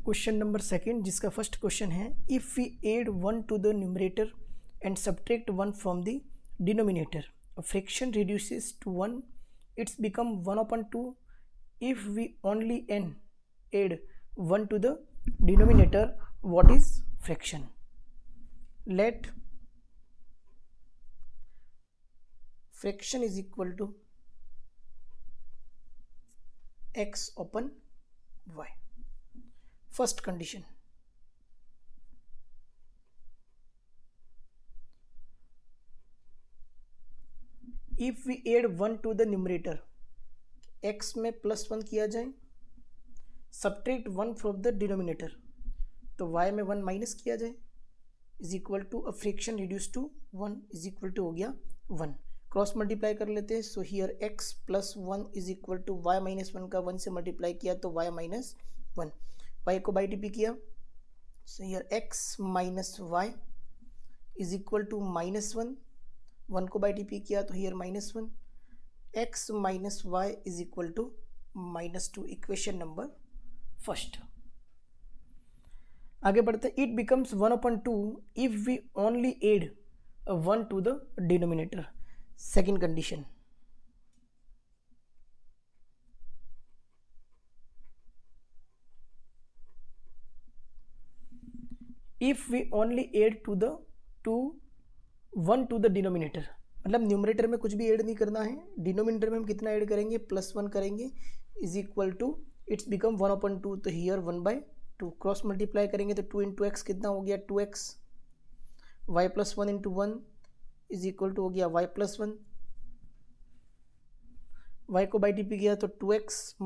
Question number second, जिसका first question है if we add 1 to the numerator and subtract 1 from the denominator, fraction reduces to 1, it's become 1/2. If we only add 1 to the denominator, what is fraction? Let fraction is equal to x upon y. First condition, if we add 1 to the numerator, x में +1 किया जाए, subtract 1 from the denominator, तो y में 1 minus किया जाए, is equal to a fraction reduce to 1 is equal to हो गया 1. Cross multiply कर लेते हैं. So here x + 1 is equal to y - 1 का 1 से मल्टीप्लाई किया तो y - 1, y को बाई टीपी किया. So here x - y is equal to -1, 1 को बाई टीपी किया तो here -1, x - y is equal to -2. Equation number first. आगे बढ़ते. It becomes 1/2 if we only add 1 to the denominator. Second condition, if we only add 1 to the denominator, मतलब numerator में कुछ भी add नहीं करना है, डिनोमिनेटर में हम कितना ऐड करेंगे, +1 करेंगे, is equal to it's become 1/2. तो हियर 1/2. क्रॉस मल्टीप्लाई करेंगे तो 2 × x कितना हो गया 2x, y + 1 × 1 is equal to हो गया y + 1, y को बाई टीपी किया तो 2x -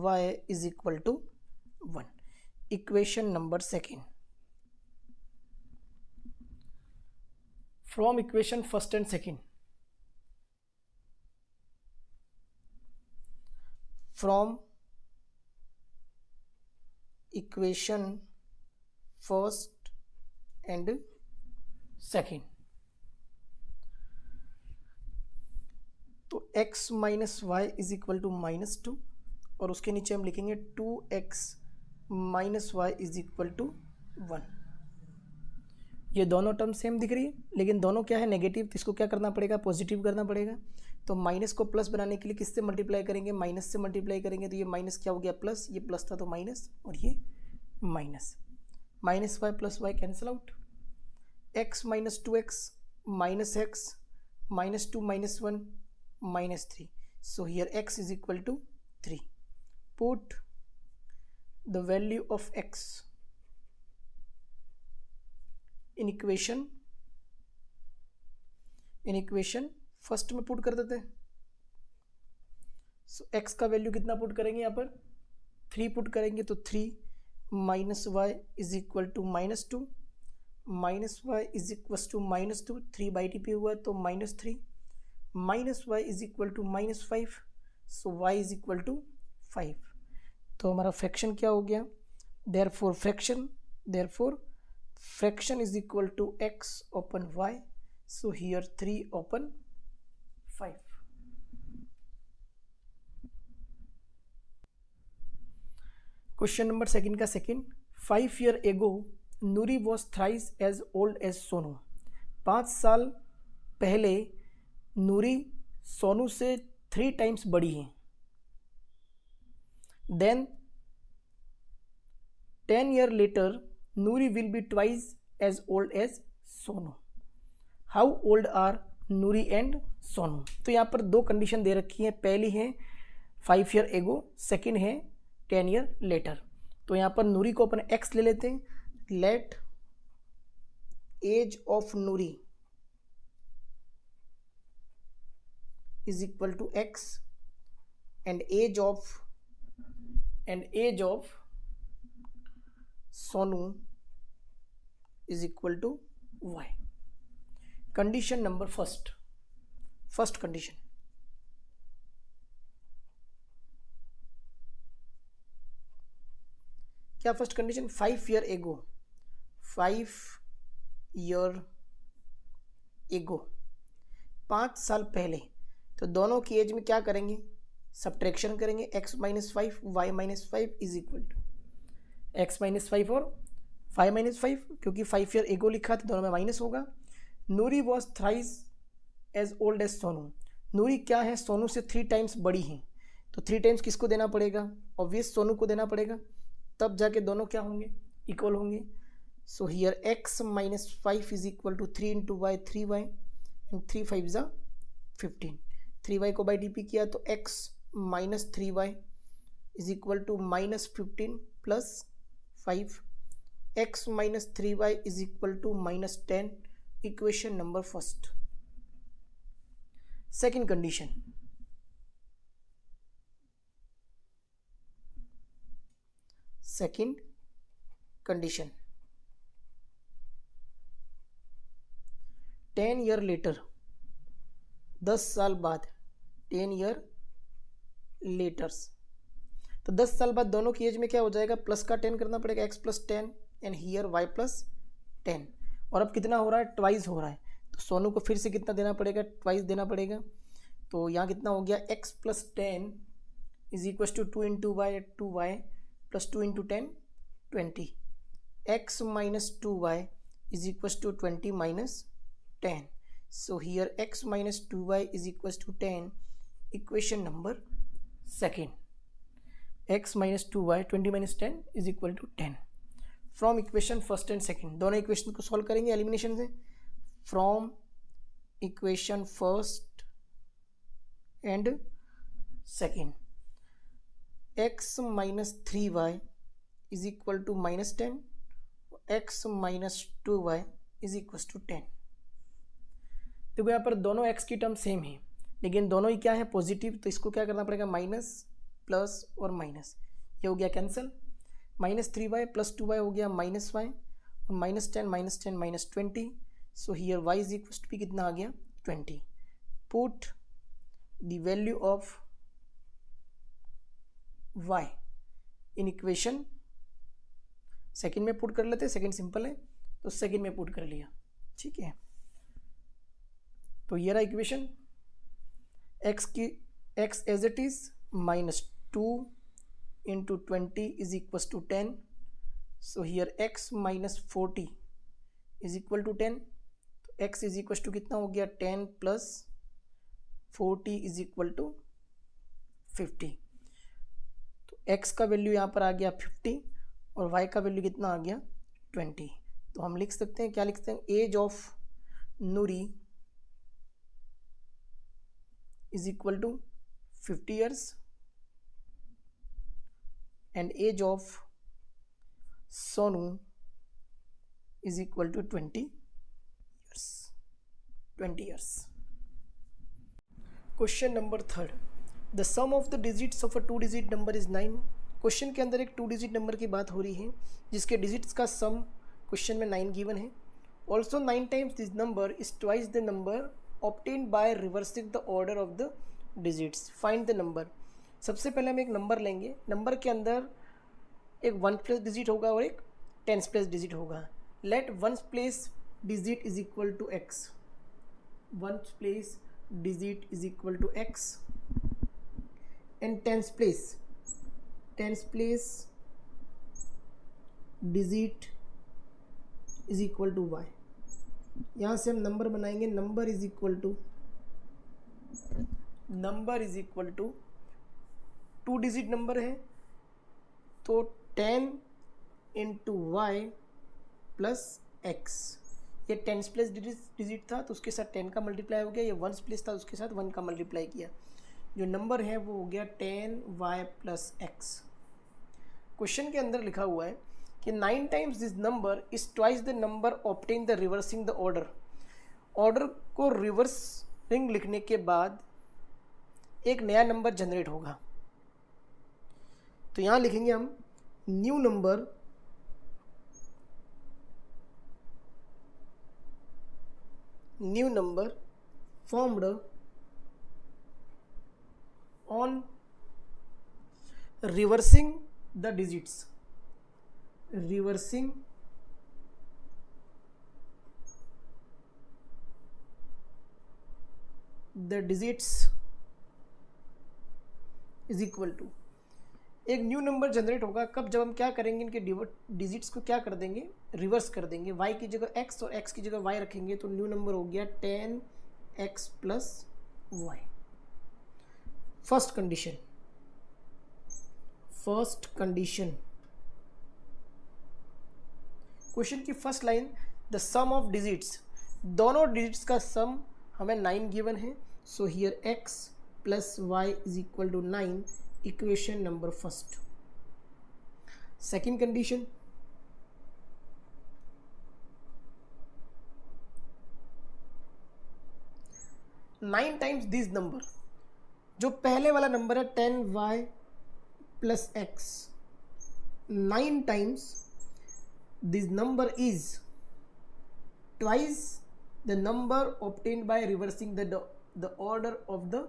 y is equal to 1. Equation number second. From equation first and second, from equation first and second, तो x - y is equal to -2 और उसके नीचे हम लिखेंगे 2x - y is equal to 1. ये दोनों टर्म सेम दिख रही है, लेकिन दोनों क्या है नेगेटिव, तो इसको क्या करना पड़ेगा, पॉजिटिव करना पड़ेगा. तो माइनस को प्लस बनाने के लिए किससे मल्टीप्लाई करेंगे, माइनस से मल्टीप्लाई करेंगे. तो ये माइनस क्या हो गया प्लस, ये प्लस था तो माइनस, और ये minus. -y + y cancel out. x - 2x -x -2 -1 -3. So here x is equal to 3. Put the value of x in equation first में पुट कर देते हैं. सो x का वैल्यू कितना पुट करेंगे, यहाँ पर 3 पुट करेंगे तो 3 - y is equal to -2, -y is equal to -2, 3 by टी पी हुआ तो -3, -y is equal to -5, so y is equal to 5. तो हमारा फ्रैक्शन क्या हो गया, therefore fraction is equal to x upon y, so here 3/5. Question number second का second. 5 years ago Noori was thrice as old as Sonu. 5 साल पहले नूरी सोनू से 3 times बड़ी है. Then 10 years later Noori will be twice as old as Sonu. How old are Noori and Sonu? तो यहाँ पर 2 condition दे रखी है. पहली है 5 years ago, सेकेंड है 10 years later. तो यहाँ पर नूरी को अपन x ले लेते हैं. Let age of Noori is equal to x and age of Sonu is equal to y. Condition number first condition, क्या फर्स्ट कंडीशन, 5 years ago, 5 साल पहले. तो दोनों की एज में क्या करेंगे, सब्ट्रैक्शन करेंगे. x - 5 y - 5 is equal to x minus 5 और 5 माइनस 5, क्योंकि 5 ईयर एगो लिखा था दोनों में माइनस होगा। Noori was thrice as old as Sonu. Noori क्या है, सोनू से 3 टाइम्स बड़ी है, तो 3 टाइम्स किसको देना पड़ेगा, ऑब्वियस सोनू को देना पड़ेगा, तब जाके दोनों क्या होंगे, इक्वल होंगे। So here x minus 5 is equal to 3 into y 3y and 3 5 ज़ा 15। 3y को बाई डी पी किया तो x minus 3y is equal to minus 15 plus 5, x minus 3y is equal to minus 10, equation number first. Second condition, second condition, 10 year later, 10 साल बाद, 10 year letters, तो 10 साल बाद दोनों की एज में क्या हो जाएगा, प्लस का 10 करना पड़ेगा, x plus 10 and here y plus 10। और अब कितना हो रहा है, ट्वाइस हो रहा है, तो सोनू को फिर से कितना देना पड़ेगा, ट्वाइस देना पड़ेगा। तो यहाँ कितना हो गया, x plus 10 is equal to 2 into y 2y plus 2 into 10 20, x minus 2y is equal to 20 minus 10। So here x minus 2y is equals to 10, equation number second. x minus 2y 20 minus 10 is equal to 10. From equation first and second, दोनों equation को solve करेंगे elimination से। From equation first and second, x minus 3y is equal to minus 10, x minus 2y is equals to 10। देखो यहाँ पर दोनों x की term same है, लेकिन दोनों ही क्या है, पॉजिटिव, तो इसको क्या करना पड़ेगा, माइनस प्लस और माइनस, ये हो गया cancel. Minus 3y plus 2y हो गया माइनस y, और minus 10 minus 20। So here y is equal to कितना आ गया, 20। Put the value of y in equation second में पुट कर लेते हैं, सेकेंड सिंपल है तो सेकेंड में पुट कर लिया, ठीक है। तो ये रहा equation, x as it is minus 2 into 20 is equal to 10। So here x minus 40 is equal to 10, तो x इज इक्वल टू कितना हो गया, 10 प्लस 40 इज इक्वल टू 50। तो x का वैल्यू यहाँ पर आ गया 50 और y का वैल्यू कितना आ गया, 20। तो हम लिख सकते हैं, क्या लिख सकते हैं, age of Noori is equal to 50 years and age of Sonu is equal to 20 years. 20 years. Question number third. The sum of the digits of a 2-digit number is 9. Question के अंदर एक 2-digit नंबर की बात हो रही है जिसके digits का सम क्वेश्चन में 9 गिवन है। Also 9 times this number is twice the number obtained by reversing the order of the digits. Find the number. सबसे पहले हम एक नंबर लेंगे, नंबर के अंदर एक 1 प्लेस डिजिट होगा और एक 10 प्लेस डिजिट होगा। Let 1 place digit is equal to x, 1 place digit is equal to x and 10 place digit is equal to y। यहाँ से हम नंबर बनाएंगे, number is equal to 2 digit number है तो 10 इंटू वाई प्लस एक्स। ये 10 place digit था तो उसके साथ 10 का मल्टीप्लाई हो गया, ये 1 प्लेस था उसके साथ 1 का मल्टीप्लाई किया, जो नंबर है वो हो गया 10y प्लस एक्स। क्वेश्चन के अंदर लिखा हुआ है कि 9 times this number is twice the number obtain the reversing the order. Order को रिवर्सिंग लिखने के बाद एक नया नंबर जनरेट होगा, तो यहाँ लिखेंगे हम new number formed on reversing the digits, reversing the digits is equal to एक न्यू नंबर जनरेट होगा कब, जब हम क्या करेंगे, इनके डिजिट्स को क्या कर देंगे, रिवर्स कर देंगे, y की जगह x और x की जगह y रखेंगे, तो न्यू नंबर हो गया 10x plus y. First condition question की first line, the sum of digits, दोनों डिजिट्स का सम हमें 9 गिवन है, so here x plus y is equal to 9, equation number first. Second condition, nine times this number, जो पहले वाला number है 10y plus x, 9 times this number is twice the number obtained by reversing the order of the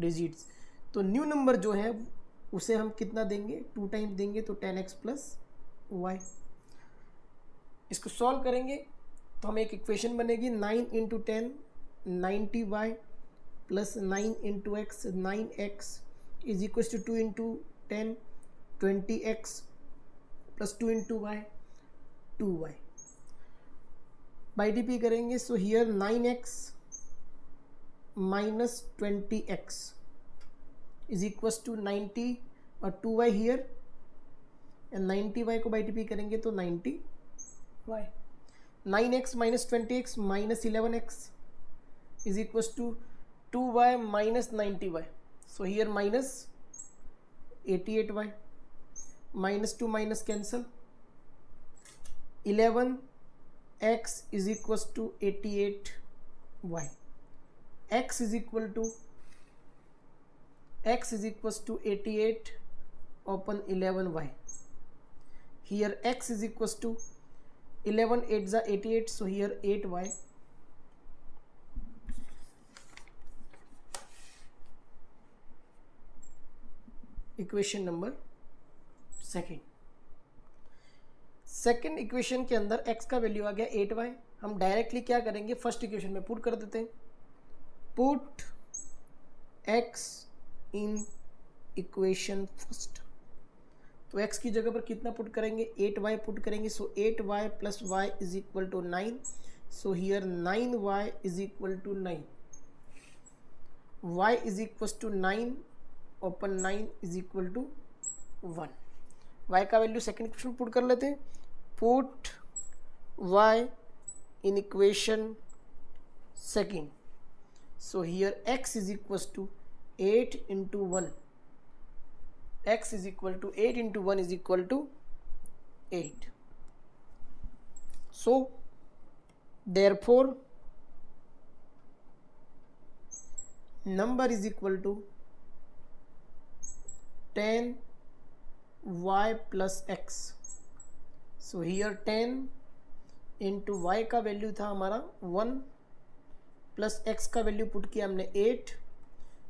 digits। तो new number जो है उसे हम कितना देंगे, 2 टाइम्स देंगे, तो 10x प्लस वाई। इसको सॉल्व करेंगे तो हमें एक इक्वेशन बनेगी 9 into 10 90y plus 9 into x 9x is equal to 2 into 10 20x plus 2 into y 2y। By D P करेंगे, so here 9x minus 20x is equal to 90 और 2y here, and 90y को by D P करेंगे तो 90y। 9x minus 20x minus 11x is equal to 2y minus 90y, so here minus 88y, minus 2 minus cancel, 11x is equals to 88y, x is equals to 88 upon 11y, here x is equals to 11 8s are 88, so here 8y, equation number second equation के अंदर x का value आ गया 8y, हम directly क्या करेंगे, first equation में put कर देते हैं, पुट x इन इक्वेशन फर्स्ट। तो x की जगह पर कितना पुट करेंगे, 8y पुट करेंगे, so 8y plus y is equal to 9, so here 9y is equal to 9, y is equal to 9 upon 9 is equal to 1। y का वैल्यू सेकेंड इक्वेशन पुट कर लेते हैं, put y in equation second, so here x is equals to 8 into 1, x is equal to 8 into 1 is equal to 8, so therefore number is equal to 10y plus x, so here 10 into y का value था हमारा 1 plus x का value put किया हमने 8,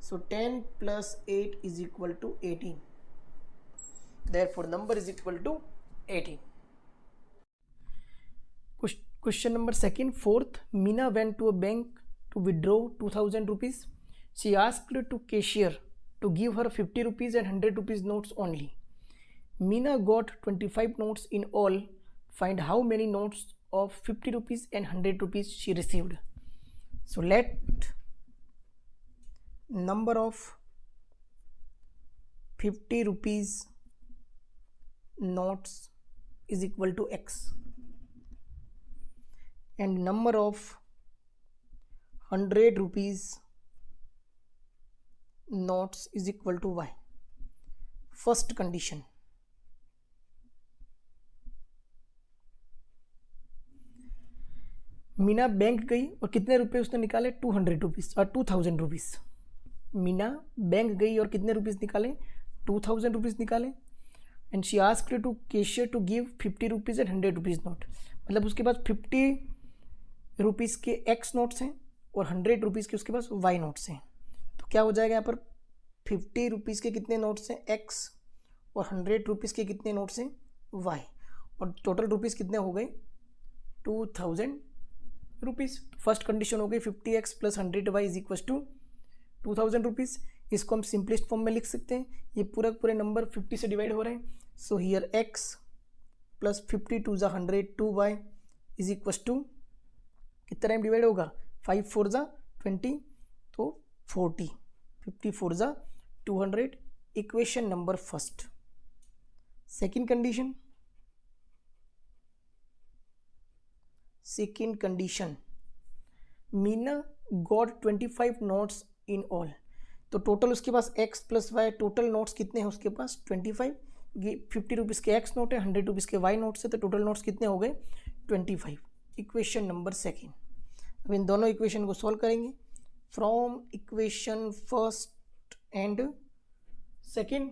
so 10 plus 8 is equal to 18, therefore number is equal to 18। Question number second, fourth, Meena went to a bank to withdraw 2000 rupees, she asked to cashier to give her 50 rupees and 100 rupees notes only. Meena got 25 notes in all. Find how many notes of 50 rupees and 100 rupees she received. So let number of 50 rupees notes is equal to x and number of 100 rupees notes is equal to y. First condition, Meena bank गई और कितने रुपए उसने निकाले, 200 rupees और 2000 rupees. Meena bank गई और कितने रुपीज़ निकाले, 2000 रुपीज़ निकाले, and she asked to cashier to give 50 rupees and 100 rupees note, मतलब उसके पास 50 रुपीज़ के एक्स नोट्स हैं और 100 रुपीज़ के उसके पास वाई नोट्स हैं। तो क्या हो जाएगा यहाँ पर, 50 रुपीज़ के कितने नोट्स हैं, एक्स, और 100 रुपीज़ के कितने नोट्स हैं, वाई, और टोटल रुपीज़ कितने हो गए, 2000 रुपीज़। फर्स्ट कंडीशन हो गई 50x plus 100y is equal to 2000 rupees. इसको हम सिंपलेस्ट फॉर्म में लिख सकते हैं, ये पूरे नंबर 50 से डिवाइड हो रहे हैं. सो हियर x प्लस 50 टू ज़ा 100 2y इज इक्वस टू कितना टाइम डिवाइड होगा 5 4 ज़ा 20 तो 40 50 4 ज़ा 200. Equation number first. Second condition. Second condition Meena got 25 notes in all. तो टोटल उसके पास x plus y total notes कितने हैं उसके पास 25. ये 50 रुपीज़ के x नोट है, 100 रुपीज़ के y नोट्स है, तो टोटल नोट्स कितने हो गए 25. Equation number second. अब इन दोनों इक्वेशन को सॉल्व करेंगे from equation first and second.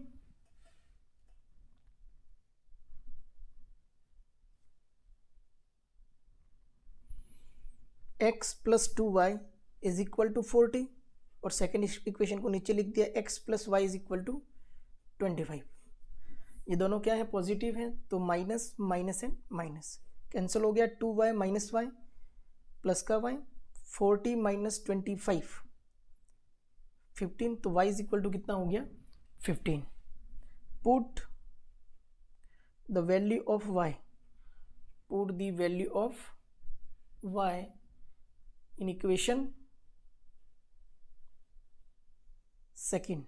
x plus 2y is equal to 40 और सेकेंड इक्वेशन को नीचे लिख दिया x plus y is equal to 25. ये दोनों क्या है पॉजिटिव है तो minus minus and minus cancel हो गया. 2y माइनस वाई प्लस का y 40 माइनस 25 15 तो y इज इक्वल टू कितना हो गया 15. Put the value of y. Put the value of y in equation second.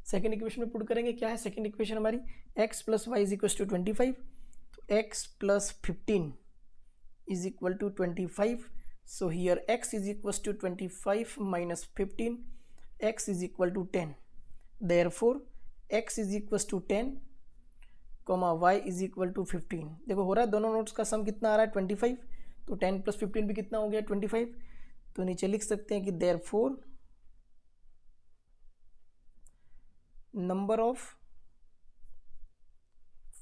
Second equation में पुट करेंगे क्या है सेकेंड इक्वेशन हमारी x plus y is equal to 25 तो x plus 15 is equal to 25. So here x is equal to 25 minus 15 x is equal to 10. Therefore x is equal to 10 comma y is equal to 15. देखो हो रहा है दोनों notes का सम कितना आ रहा है 25 तो 10 प्लस 15 भी कितना हो गया 25. तो नीचे लिख सकते हैं कि therefore number of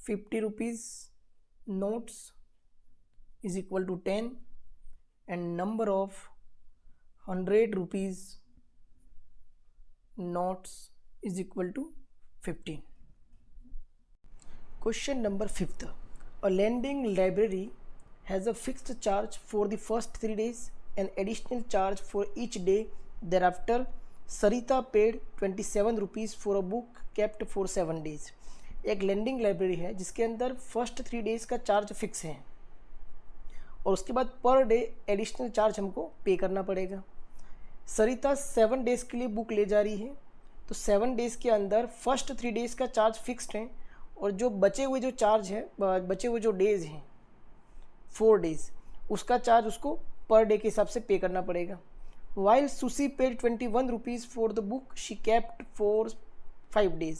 50 rupees notes is equal to 10 and number of 100 rupees notes is equal to 15. Question number fifth. A lending library has a fixed charge for the first 3 days and additional charge for each day thereafter. Sarita paid 27 rupees for a book kept for 7 days. एक lending library है जिसके अंदर first 3 days का charge fix है और उसके बाद per day additional charge हमको पे करना पड़ेगा. सरिता 7 डेज के लिए बुक ले जा रही है तो 7 डेज के अंदर फर्स्ट 3 डेज का चार्ज फिक्स्ड है और जो बचे हुए जो चार्ज है बचे हुए जो डेज हैं 4 डेज उसका चार्ज उसको पर डे के हिसाब से पे करना पड़ेगा. While Susie paid 21 rupees for the book she kept for 5 days.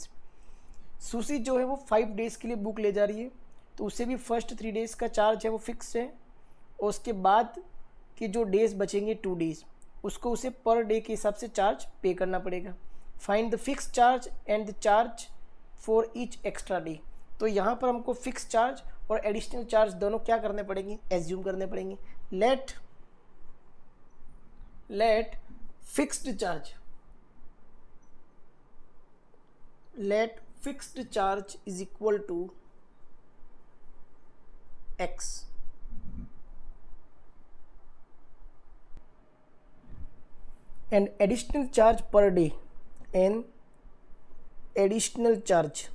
सुसी जो है वो 5 डेज़ के लिए बुक ले जा रही है तो उसे भी फर्स्ट 3 डेज़ का चार्ज है वो फिक्स है और उसके बाद के जो डेज़ बचेंगे 2 डेज़ उसको उसे पर डे के हिसाब से चार्ज पे करना पड़ेगा. Find the fix charge and the charge for each extra day. तो यहाँ पर हमको फिक्स चार्ज और एडिशनल चार्ज दोनों क्या करने पड़ेंगे एज्यूम करने पड़ेंगे. let fixed charge is equal to x and additional charge per day and additional charge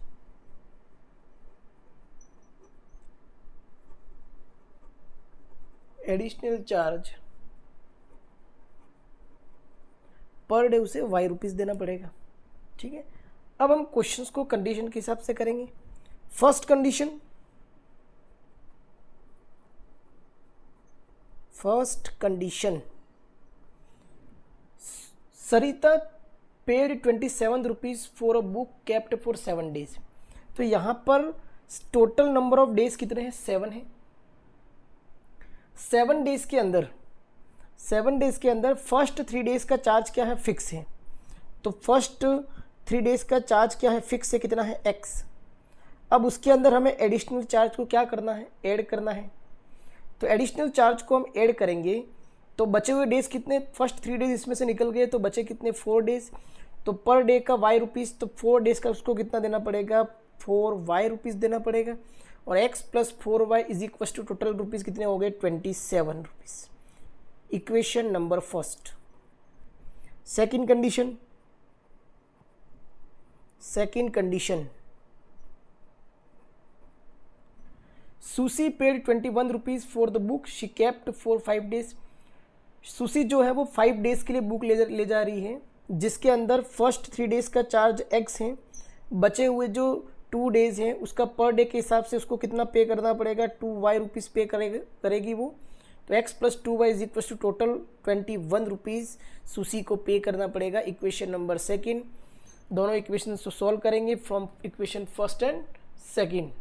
per day उसे y रुपीज़ देना पड़ेगा. ठीक है. अब हम क्वेश्चंस को कंडीशन के हिसाब से करेंगे. First condition Sarita paid 27 rupees for a book kept for 7 days. तो यहाँ पर टोटल नंबर ऑफ डेज कितने हैं 7 हैं. 7 डेज़ के अंदर फर्स्ट 3 डेज़ का चार्ज क्या है फिक्स है. तो फर्स्ट 3 डेज़ का चार्ज क्या है फिक्स है कितना है x. अब उसके अंदर हमें एडिशनल चार्ज को क्या करना है ऐड करना है. तो एडिशनल चार्ज को हम ऐड करेंगे तो बचे हुए डेज़ कितने फर्स्ट 3 डेज़ इसमें से निकल गए तो बचे कितने 4 डेज़. तो पर डे का y रुपीज़ तो 4 डेज़ का उसको कितना देना पड़ेगा 4y रुपीज़ देना पड़ेगा और x plus 4y is equal to total rupees कितने हो गए 27 rupees. Equation number first. Second condition second condition, Susy paid 21 rupees for the book she kept for 5 days। Susy जो है वो 5 days के लिए बुक ले जा रही है, जिसके अंदर फर्स्ट 3 days का चार्ज x है, बचे हुए जो 2 days हैं उसका पर डे के हिसाब से उसको कितना पे करना पड़ेगा, 2y रुपीज़ पे करेगी वो। तो x plus 2y is equal to total 21 rupees Susy को पे करना पड़ेगा। इक्वेशन नंबर सेकेंड, दोनों इक्वेशन को सॉल्व करेंगे from equation first and second.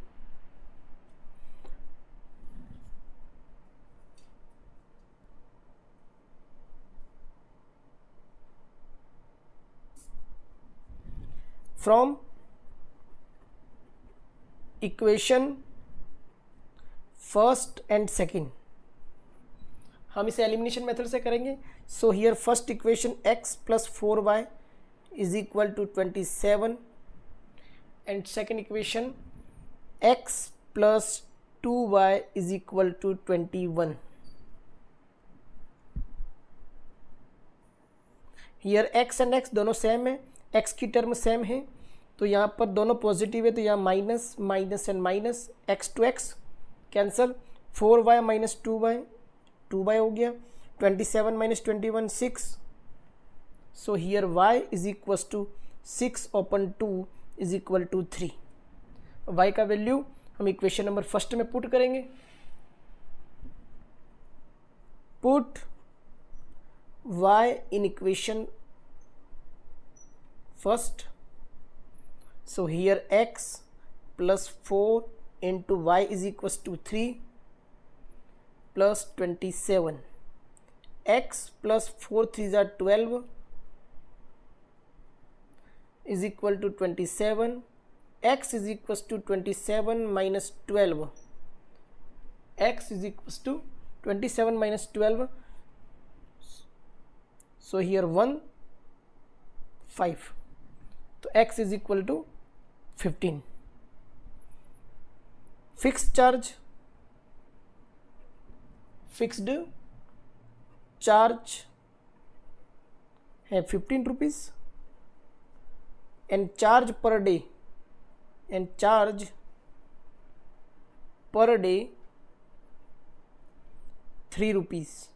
From equation first and second हम इसे एलिमिनेशन मेथड से करेंगे। So here first equation x plus 4y is equal to 27 and second equation x plus 2y is equal to 21। Here x and x दोनों same है, x की term same है तो यहाँ पर दोनों पॉजिटिव है, तो यहाँ minus minus and minus, x to x cancel, 4y minus 2y 2y हो गया, 27 minus 21 6। So here y is equal to 6 upon 2 is equal to 3। y का वैल्यू हम इक्वेशन नंबर फर्स्ट में पुट करेंगे। Put y in equation first, so here x plus 4 into y is equals to 3 plus 27, x plus 4 3s are 12 is equal to 27, x is equals to 27 minus 12, x is equals to 27 minus 12, so here 1 5, तो x is equal to 15। Fixed charge है 15 rupees and charge per day 3 rupees.